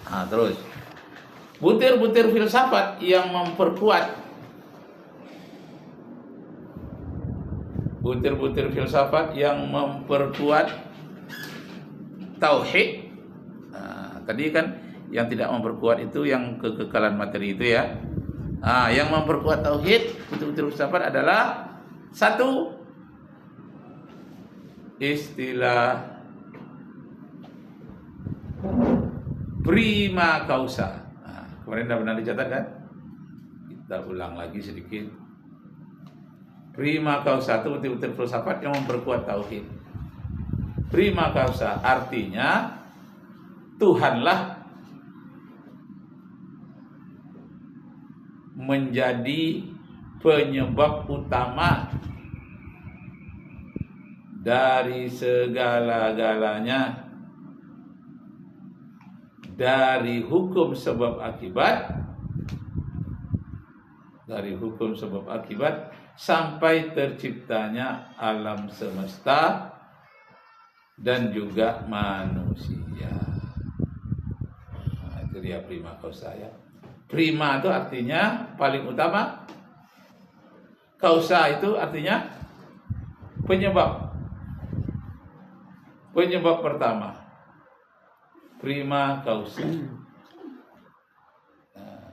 Nah, terus butir-butir filsafat yang memperkuat tauhid. Nah, tadi kan yang tidak memperkuat itu yang kekekalan materi itu ya. Nah, yang memperkuat tauhid butir-butir filsafat adalah satu, istilah prima causa. Nah, kemarin sudah pernah dicatat kan? Kita ulang lagi sedikit. Prima causa itu butir-butir filsafat yang memperkuat tauhid. Prima causa artinya Tuhanlah menjadi penyebab utama dari segala-galanya, dari hukum sebab akibat sampai terciptanya alam semesta dan juga manusia. Nah, itu dia prima causa ya. Prima itu artinya paling utama, causa itu artinya penyebab pertama. Prima causa. Nah,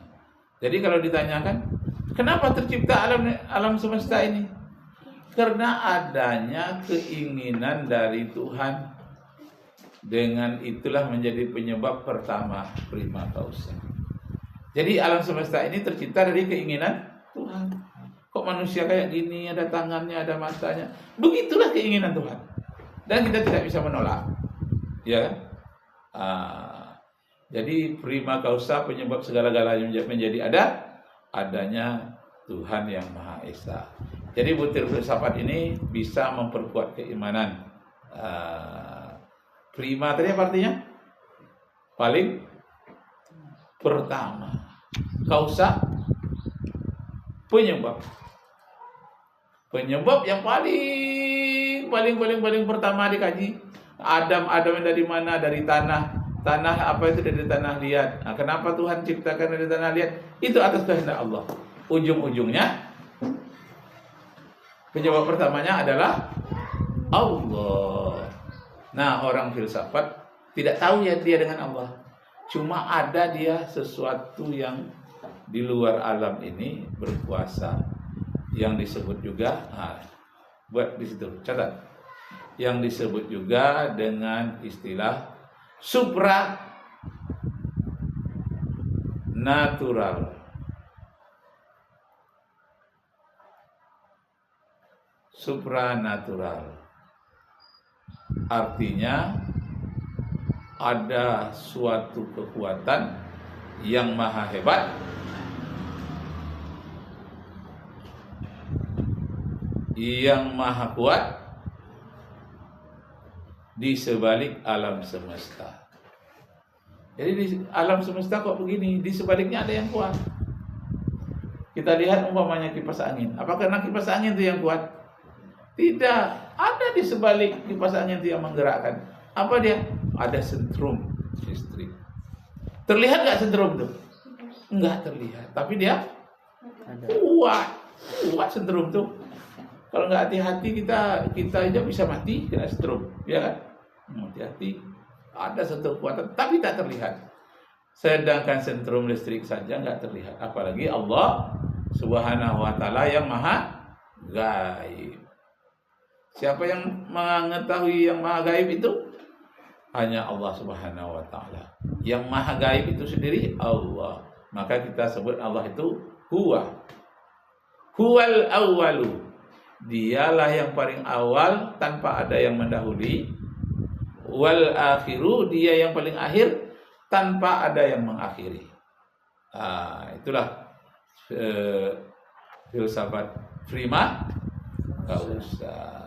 jadi kalau ditanyakan, kenapa tercipta alam semesta ini? Karena adanya keinginan dari Tuhan. Dengan itulah menjadi penyebab pertama, prima causa. Jadi alam semesta ini tercipta dari keinginan Tuhan. Kok manusia kayak gini, ada tangannya, ada matanya. Begitulah keinginan Tuhan. Dan kita tidak bisa menolak. Ya kan? Jadi prima causa, penyebab segala-galanya menjadi adanya Tuhan yang Maha Esa. Jadi butir filsafat ini bisa memperkuat keimanan. Prima tadi apa artinya? Paling pertama. Causa, penyebab yang paling pertama dikaji. Adam dari mana? Dari tanah apa itu? Dari tanah liat. Nah, kenapa Tuhan ciptakan dari tanah liat? Itu atas kehendak Allah. Ujung-ujungnya penyebab pertamanya adalah Allah. Nah, orang filsafat tidak tahu ya dia dengan Allah. Cuma ada dia sesuatu yang di luar alam ini berkuasa, yang disebut juga, buat di situ catat, yang disebut juga dengan istilah supranatural. Artinya ada suatu kekuatan yang maha hebat yang maha kuat di sebalik alam semesta. Jadi di alam semesta kok begini, di sebaliknya ada yang kuat. Kita lihat umpamanya kipas angin. Apakah karena kipas angin itu yang kuat? Tidak, ada di sebalik kipas angin itu yang menggerakkan. Apa dia? Ada sentrum listrik. Terlihat nggak sentrum itu? Enggak terlihat, tapi dia kuat sentrum itu. Kalau nggak hati-hati kita aja bisa mati kena sentrum, ya kan? Hati-hati, ada satu kekuatan, tapi tak terlihat. Sedangkan sentrum listrik saja nggak terlihat, apalagi Allah Subhanahu Wa Taala yang maha gaib. Siapa yang mengetahui yang maha gaib itu? Hanya Allah Subhanahu Wa Taala. Yang maha gaib itu sendiri Allah. Maka kita sebut Allah itu Huwal awwalu. Dialah yang paling awal tanpa ada yang mendahului. Wal akhiru, dia yang paling akhir tanpa ada yang mengakhiri. Itulah filsafat prima causa.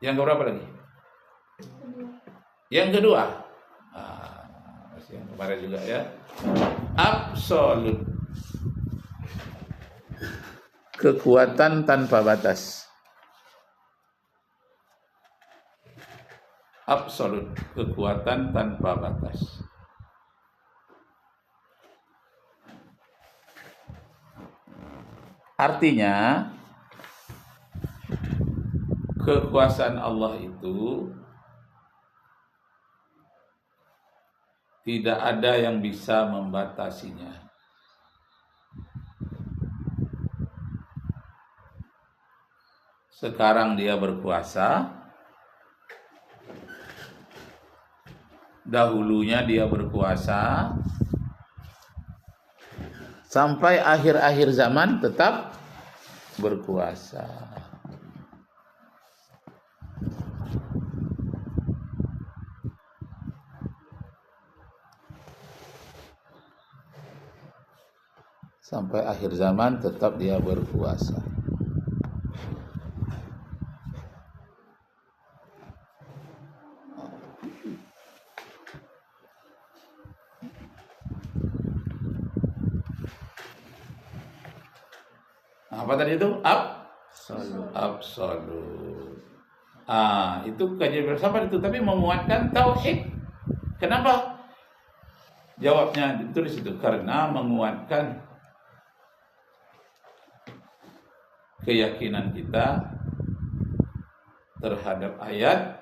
Yang keberapa lagi? Yang kedua, masih yang kemarin juga ya, absolut, kekuatan tanpa batas. Absolut, kekuatan tanpa batas. Artinya kekuasaan Allah itu tidak ada yang bisa membatasinya. Sekarang dia berkuasa, dahulunya dia berkuasa, sampai akhir-akhir zaman tetap berkuasa. Sampai akhir zaman tetap dia berkuasa. Apa tadi itu? Absolut. Itu kajian filsafat itu, tapi menguatkan tauhid. Kenapa? Jawabnya ditulis itu karena menguatkan keyakinan kita terhadap ayat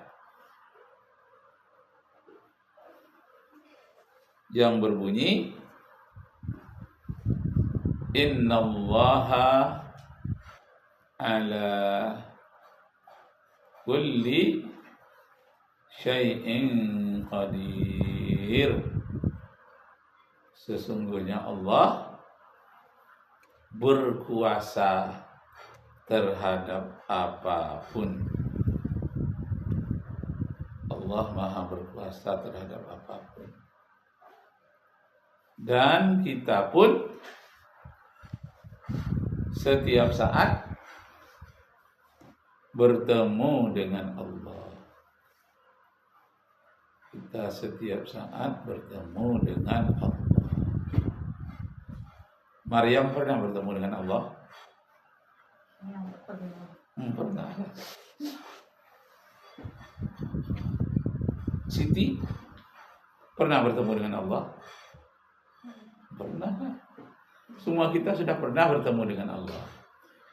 yang berbunyi innallaha ala kulli syai'in qadir. Sesungguhnya Allah berkuasa terhadap apapun. Allah Maha berkuasa terhadap apapun. Dan kita pun setiap saat bertemu dengan Allah. Kita setiap saat bertemu dengan Allah. Maryam pernah bertemu dengan Allah? Pernah. Siti pernah bertemu dengan Allah? Pernah. Semua kita sudah pernah bertemu dengan Allah.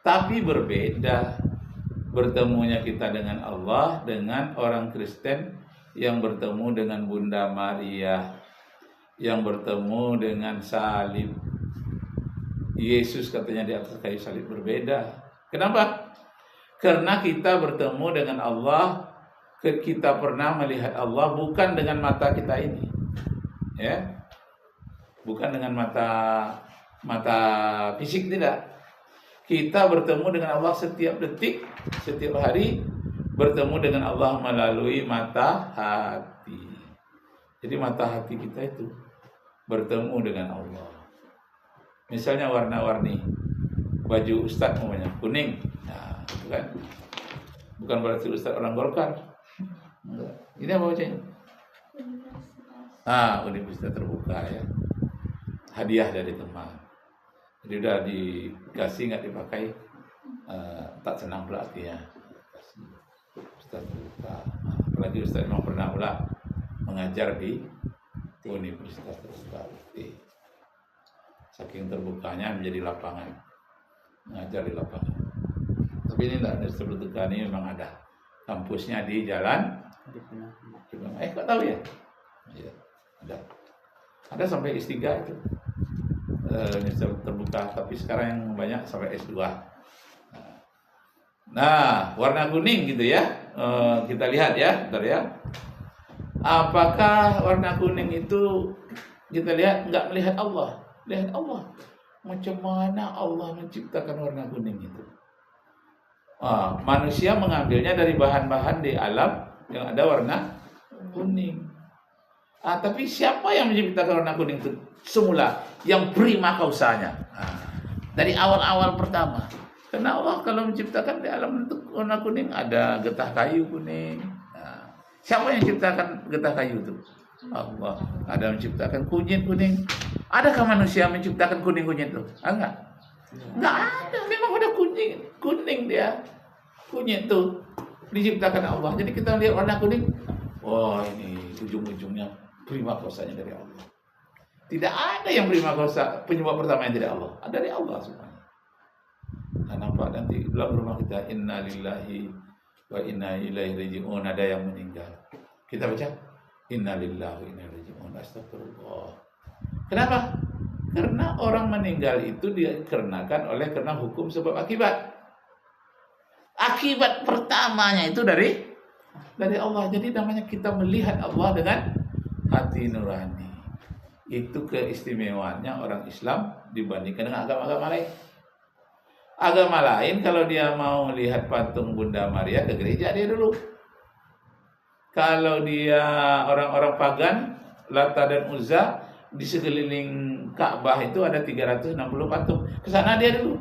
Tapi berbeda bertemunya kita dengan Allah dengan orang Kristen yang bertemu dengan Bunda Maria, yang bertemu dengan salib. Yesus katanya di atas kayu salib, berbeda. Kenapa? Karena kita bertemu dengan Allah, kita pernah melihat Allah bukan dengan mata kita ini, ya, bukan dengan mata fisik, tidak. Kita bertemu dengan Allah setiap detik, setiap hari bertemu dengan Allah melalui mata hati. Jadi mata hati kita itu bertemu dengan Allah. Misalnya warna-warni baju ustadz namanya kuning, nah, itu kan bukan berarti ustadz orang Golkar. Enggak. Ini apa bacanya? Universitas terbuka, ya. Hadiah dari teman. Jadi udah dikasih nggak dipakai, tak senang pula artinya. Ustaz terbuka. Apalagi ustaz memang pernah pula mengajar di Universitas terbuka. Saking terbukanya menjadi lapangan, mengajar di lapangan. Tapi ini tidak, Universitas terbuka ini memang ada kampusnya di jalan. Kok tahu ya? Iya, ada sampai S3 itu. Terbuka, tapi sekarang yang banyak sampai S2. Nah, warna kuning gitu ya. Kita lihat ya, bentar ya. Apakah warna kuning itu kita lihat nggak melihat Allah? Lihat Allah. Macam mana Allah menciptakan warna kuning itu? Manusia mengambilnya dari bahan-bahan di alam yang ada warna kuning. Tapi siapa yang menciptakan warna kuning itu semula? Yang prima kausanya, dari awal-awal pertama. Karena Allah kalau menciptakan di alam bentuk warna kuning, ada getah kayu kuning. Siapa yang menciptakan getah kayu itu? Allah. Ada menciptakan kunyit kuning. Adakah manusia menciptakan kuning-kunyit itu? Enggak. Enggak ada. Memang ada kuning dia. Kunyit itu diciptakan Allah. Jadi kita lihat warna kuning, ini ujung-ujungnya prima kausanya dari Allah. Tidak ada yang prima kausa penyebab pertama yang tidak Allah. Dari Allah semuanya. Nah, nampak nanti dalam rumah kita, inna lillahi wa inna ilaihi raji'un, ada yang meninggal. Kita baca inna lillahi wa inna ilaihi raji'un. Astagfirullah. Kenapa? Karena orang meninggal itu dikarenakan karena hukum sebab akibat. Akibat pertamanya itu dari Allah. Jadi namanya kita melihat Allah dengan hati nurani. Itu keistimewaannya orang Islam dibandingkan dengan agama-agama lain. Agama lain kalau dia mau lihat patung Bunda Maria ke gereja dia dulu. Kalau dia orang-orang pagan, Lata dan Uzza, di sekeliling Ka'bah itu ada 360 patung. Ke sana dia dulu.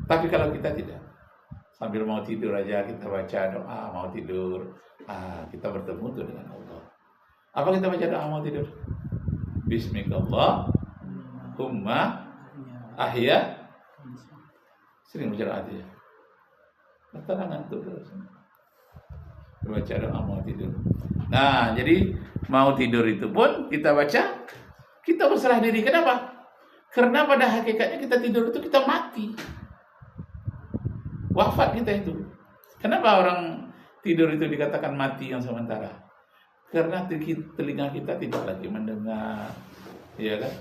Tapi kalau kita tidak. Sambil mau tidur aja kita baca doa mau tidur. Kita bertemu tuh dengan Allah. Apa kita baca doa mau tidur? Bismillahumma ahya. Sering baca doa aja. Tenang ngantuk terus. Baca doa mau tidur. Nah, jadi mau tidur itu pun kita baca, kita berserah diri. Kenapa? Karena pada hakikatnya kita tidur itu kita mati. Wafat kita itu. Kenapa orang tidur itu dikatakan mati yang sementara? Karena telinga kita tidak lagi mendengar, ya kan?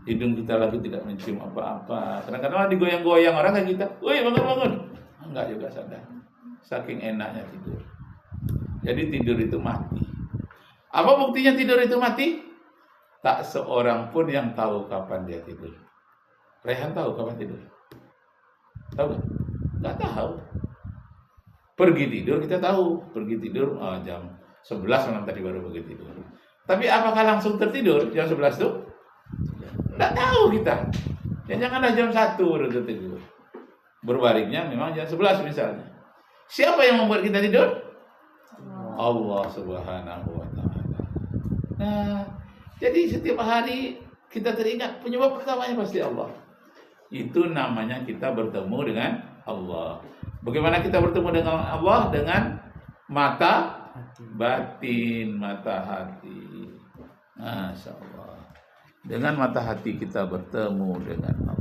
Hidung kita lagi tidak mencium apa-apa. Kadang-kadang digoyang-goyang orang kayak kita, woi bangun-bangun. Enggak juga sadar. Saking enaknya tidur. Jadi tidur itu mati. Apa buktinya tidur itu mati? Tak seorang pun yang tahu kapan dia tidur. Rehan tahu kapan tidur? Tahu nggak? Nggak tahu. Pergi tidur kita tahu. Pergi tidur jam 11 malam tadi baru pergi tidur. Tapi apakah langsung tertidur jam 11 tuh? Nggak tahu kita. Ya janganlah jam 1 baru tertidur. Berbaringnya memang jam 11 misalnya. Siapa yang membuat kita tidur? Allah Subhanahu wa Ta'ala. Nah, jadi setiap hari kita teringat penyebab pertamanya pasti Allah. Itu namanya kita bertemu dengan Allah. Bagaimana kita bertemu dengan Allah? Dengan mata batin, mata hati. Masya Allah. Dengan mata hati kita bertemu dengan Allah.